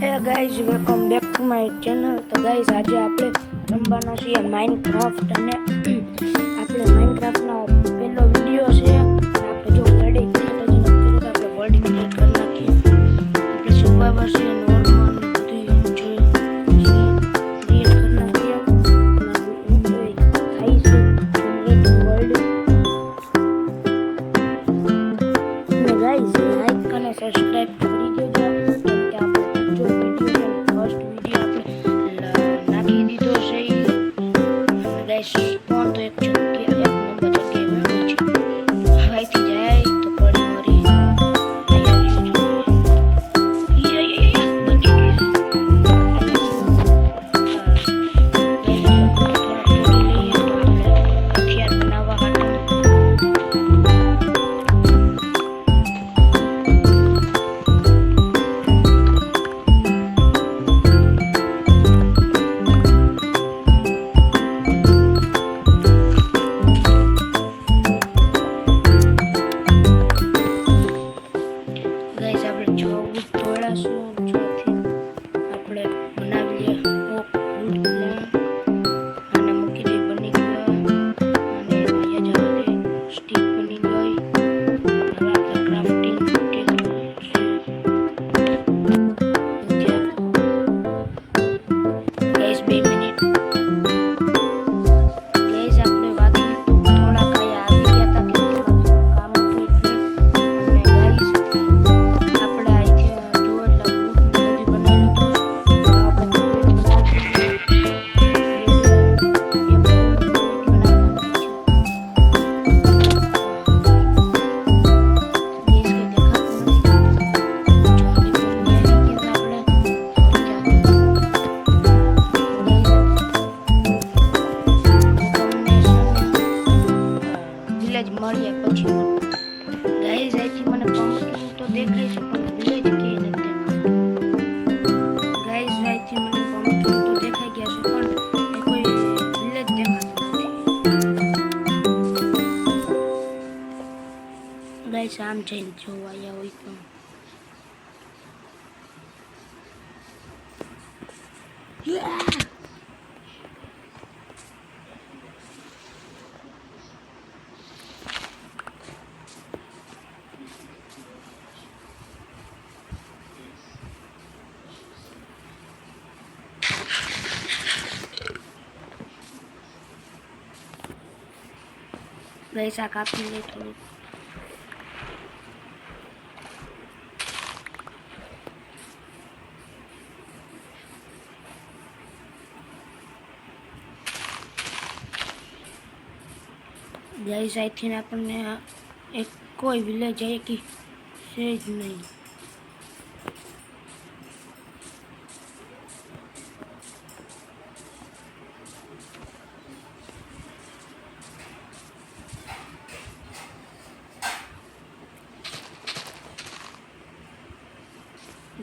Hey guys, welcome back to my channel. તો guys, આજે આપણે રમવાના છીએ માઇનક્રાફ્ટ અને આપણે માઇનક્રાફ્ટનો પહેલો વિડીયો છે. આપણે જો વર્લ્ડ ક્રિએટ હજી નથી કર્યું તો આપણે વર્લ્ડ ક્રિએટ કરી નાખીએ. આપણે સર્વાઈવર છે, નોર્મલ બધી જોઈએ ક્રિએટ કરી નાખીએ. થાય છે જનરેટ વર્લ્ડ. અને ગાઈઝ, લાઈક અને સબસ્ક્રાઇબ કરી દેજો. મળ્યા પછી ગાઈઝ અહીંથી મને પમ્પકિન તો દેખાય છે પણ વિલેજ કે નથી દેખાતું. ગાઈઝ અહીંથી મને પમ્પકિન તો દેખાઈ ગયા છે પણ કોઈ વિલેજ દેખાતું નથી. ગાઈઝ આમ જઈને જોવા આવ્યા હોય તો ગાઈસ આ કાપી લે થોડું. ગાઈસ અહીંથી આપણને એક કોઈ વિલેજ છે કે છે જ નહીં.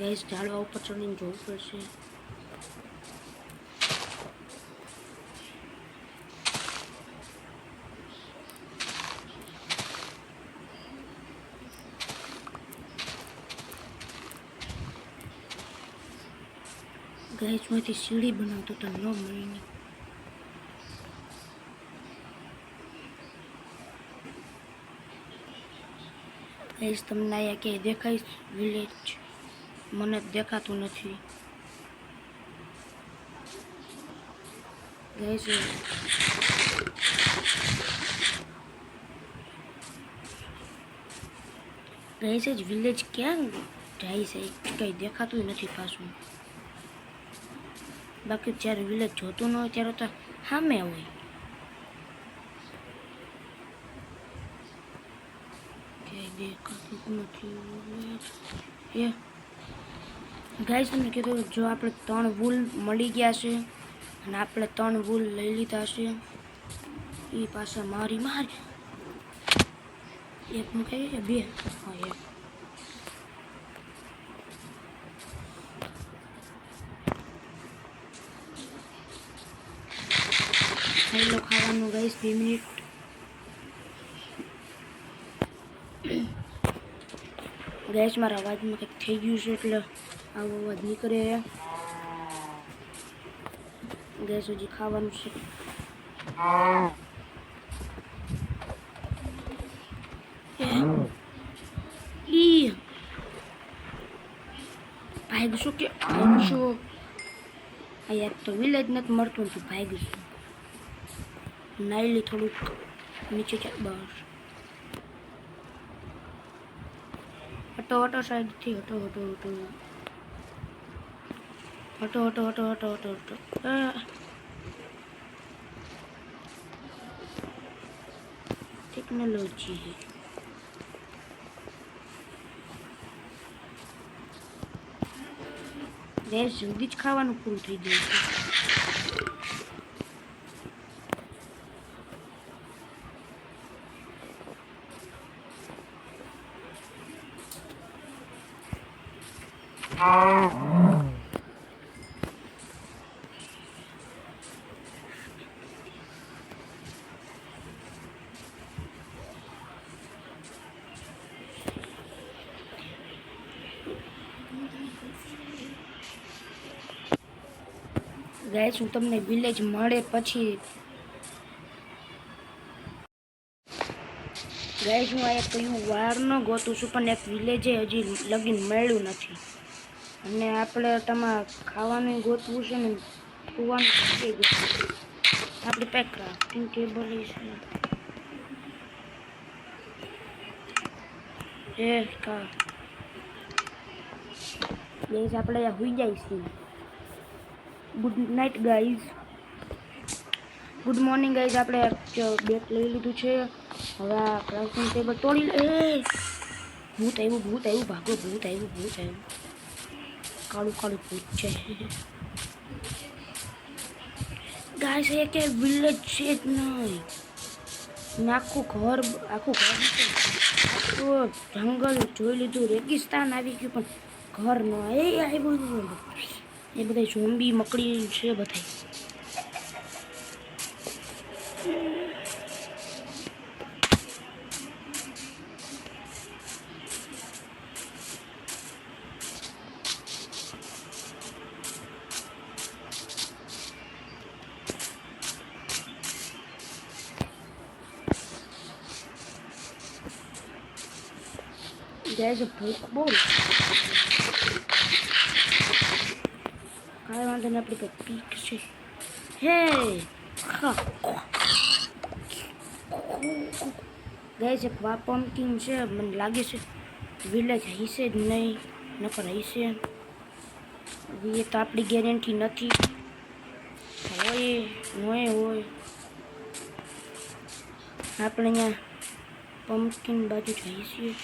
ગાઈસ ઝાડવા ઉપર ચડીને જોવું પડશે. ગાઈસ માંથી સીડી બનાવતો તો ન મળીને. ગાઈસ તમને અહીંયા ક્યાંય દેખાય વિલેજ? મને દેખાતું નથી. ગાઈસ ગાઈસ જ વિલેજ ક્યાં જાય છે કંઈ દેખાતું નથી પાછું. બાકી જ્યારે વિલેજ જોતું ન હોય ત્યારે તો સામે હોય. ક્યાંય દેખાતું નથી. ગાઈસ તમને કીધું જો આપણે 3 વૂલ મળી ગયા છે અને આપણે 3 વૂલ લઈ લીધા છે. એ પાછા મારી એક મૂકાઈ છે, 2 હા એક. ખાઈ લો ખાવાનું ગાઈસ 2 મિનિટ. ગેસ મારા અવાજમાં કંઈક થઈ ગયું છે એટલે આવો અવાજ નીકળે ગેસ હજી ખાવાનું છે ઈ ભાગશું કે ભાગશું આ યાર તો વિલેજ નથી મળતું તું ભાગીશું નાઈલી થોડુંક નીચે ચાલ બસ હટો હટો સાઈડથી હટો હટો હટો હટો હટો હટો હટો હટો હટો ટેકનોલોજી ગેસ જલ્દી જ ખાવાનું પૂરું થઈ ગયું છે ગાઈસ હું તમને વિલેજ મળે પછી ગાઈસ હું આ કયું વાર ન ગોતું છું પણ એક વિલેજે હજી લગીન મળ્યું નથી અને આપણે તમારે ખાવાનું ગોતવું છે ને ખોવાનું થઈ ગયું આપણે પેક ક્રાફ્ટિંગ ટેબલ છે કા ગાઈસ આપણે હોઈ જાય છે good night guys good morning guys આપણે બેટ લઈ લીધું છે હવે આ ક્રાફ્ટિંગ ટેબલ તોડી લે ભૂત આવ્યું ભાગો ભૂત આવ્યું કાળું કાળું ભૂત છે ગાઈઝ એ કે વિલેજ છે જ નહીં આખું ઘર તો જંગલ જોઈ લીધું રેગિસ્તાન આવી ગયું પણ ઘર ન આવ્યું એ બધા ઝોમ્બી મકડી છે બધા There's a book bowl. કાંઈ વાંધો નહીં આપણી પીક છે હે ગાઈસ એક વા પમ્પકિન છે મને લાગે છે વિલેજ હશે જ નહીં નકર હશે એ તો આપણી ગેરંટી નથી હોય આપણે અહીંયા પમ્પકિન બાજુ જઈએ છીએ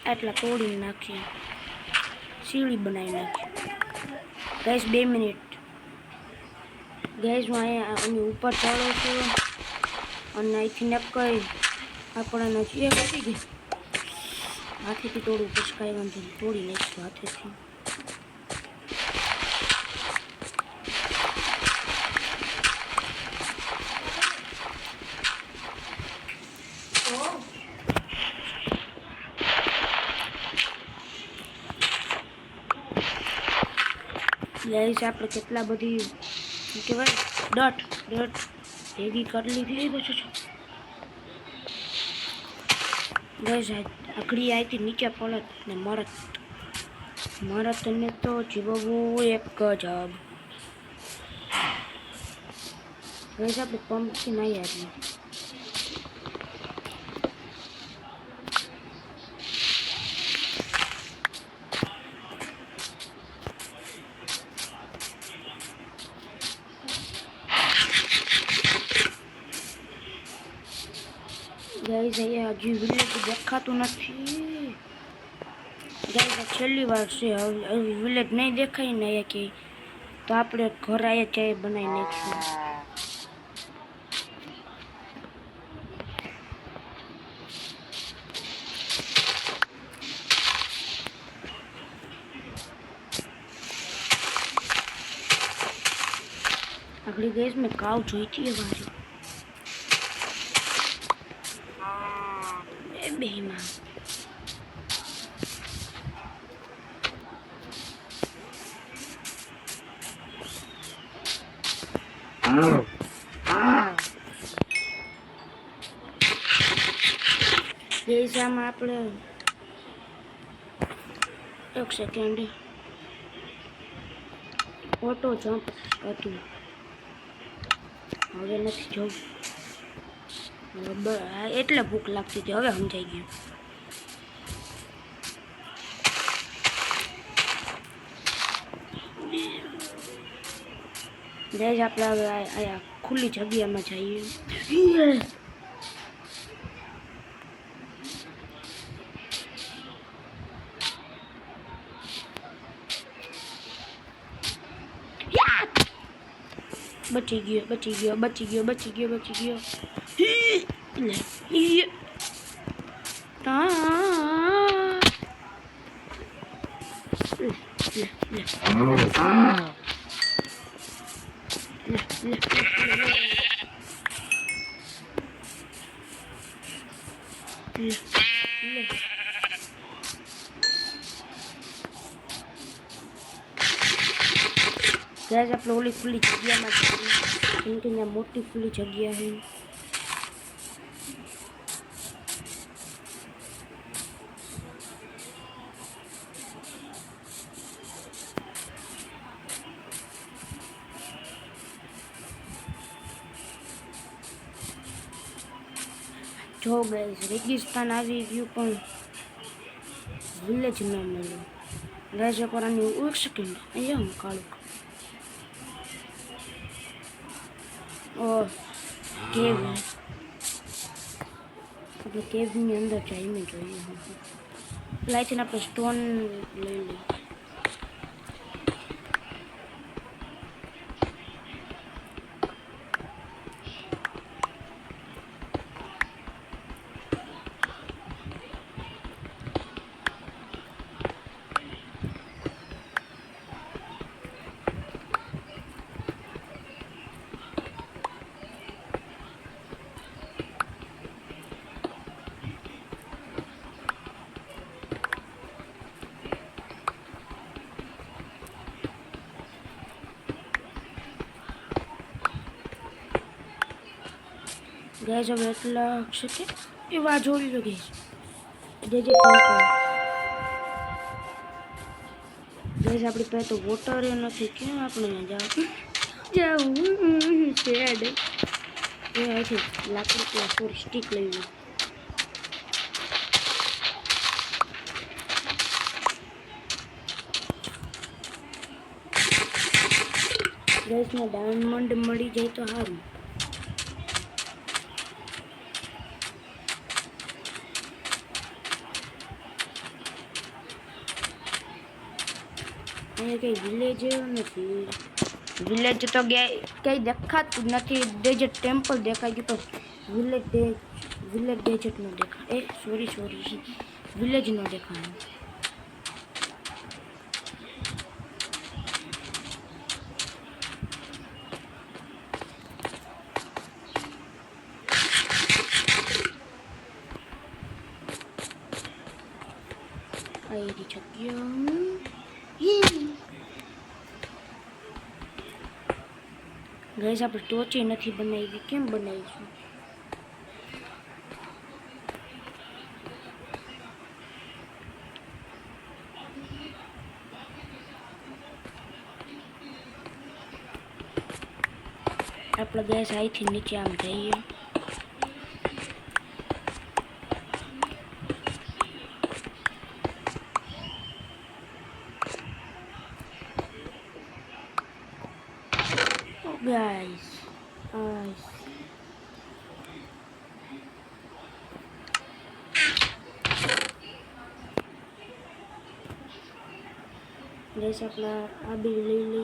આટલા તોડીને નાખીએ સીડી બનાવી નાખીએ ગાઈસ 2 મિનિટ ગાઈસ હું અહીંયા આની ઉપર ચડો છું અને અહીંથી નક્કી આપણને જે બચી ગઈ હાથેથી તોડવું પછી કાંઈ વાંધો નહીં તોડી નાખીશું હાથેથી ગાઈસ આપણે કેટલા બધી કહેવાય ડટ ભેગી કરી લીધી પછી ગાઈસ આખડી આઈથી નીચે પડત ને મરત ને તો જીવવું એક ગજબ ગાઈસ આપણે પમ્પથી નહીં આવી ગાઈસ અહીંયા હજી વિલેજ દેખાતું નથી ગાઈસ છેલ્લી વાર છે હવે વિલેજ નહીં દેખાય ને અહીંયા કે તો આપણે ઘર અહીંયા ચાય બનાવી નાખીશું આગળ ગાઈસ મેં કાવ જોઈ હતી વારી બેમાં દેશામાં આપણે એક સેકન્ડ ઓટો જમ્પ હતું, હવે નથી જવું. એટલે ભૂખ લાગતી હતી, હવે સમજાઈ ગયું. ગાઈસ આપણે હવે આ ખુલ્લી જગ્યામાં જઈએ. બચી ગયો બચી ગયો બચી ગયો બચી ગયો બચી ગયો. ગાઈસ આપણે ઓલી ખુલ્લી જગ્યામાં છીએ, કેમ કે ત્યાં મોટી ખુલ્લી જગ્યા છે. જો ગાઈસ રેગિસ્તાન આવી ગયું પણ વિલેજ ન મળ્યું. ગાઈસ એકવાર આની એક સેકન્ડ અહીંયા હું કાળું કેવ આપણે કેવની અંદર જઈને જોઈએ. લાઈથી આપણે સ્ટોન લઈ લઈએ. ગાઈસ હવે એટલા છે કે એવા જોઈ લો ગાઈસ. જે ગાઈસ આપણી પાસે તો વોટર નથી, કેમ આપણે જાવું શેડ એ અહીંથી લાકડી સોરી સ્ટીક લઈ લો. ગાઈસને ડાયમંડ મળી જાય તો સારું. અહીંયા કઈ વિલેજ નથી, વિલેજ તો કઈ દેખાતું નથી. ડેઝર્ટ ટેમ્પલ દેખાય ગયું પણ વિલેજ ડેઝર્ટ નો દેખાય. સોરી વિલેજ નો દેખાય. આવી જગ્યા ગાઈસ આપણે ટોચે નથી બનાવી, કેમ બનાવીશું? આપણે ગેસ અહીંથી નીચે આમ જઈએ. Guys, guys अपना अभी ले ली.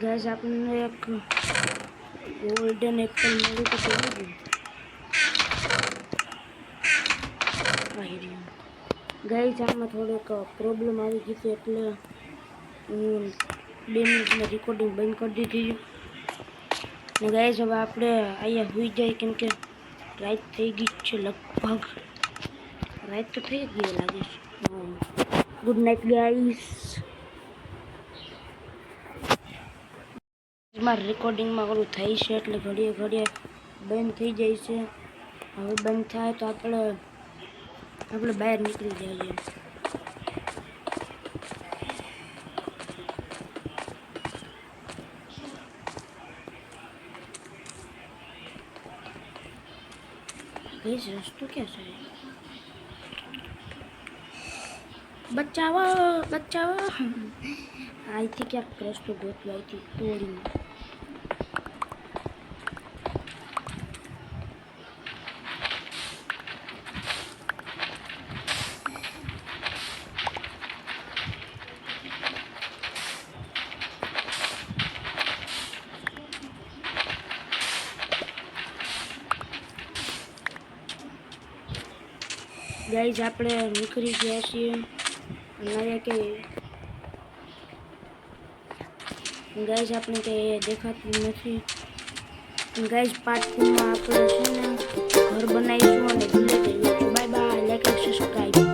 गैस आपने एक गोल्डन एप्पल मिली तो गाइस आम थोड़ेक प्रॉब्लम आ गई थी એટલે હું 2 મિનિટમાં રેકોર્ડિંગ બંધ કરી દીધી. ને ગાઈસ હવે આપણે અહીંયા હોઈ જાય કેમ કે રાત થઈ ગઈ છે લગભગ. રાત તો થઈ જ ગઈ લાગે છે. Good night guys. મારે રેકોર્ડિંગમાં ઓલું થાય છે એટલે ઘડીએ ઘડીએ બંધ થઈ જાય છે. હવે બંધ થાય તો આપણે બહાર નીકળી જઈએ. ગાઈસ રસ્તો ક્યાં છે? બચાવો બચાવો. અહીંથી ક્યાંક રસ્તો ગોતવા અહીંથી તોડીને. ગાઈઝ આપણે નીકળી ગયા છીએ. અમારે કે ગાઈઝ આપણે કંઈ દેખાતું નથી. ગાઈઝ પાર્ટ 2 માં આપણે છે ને ઘર બનાવીશું અને ભૂલી જઈએ. Bye bye. Like subscribe.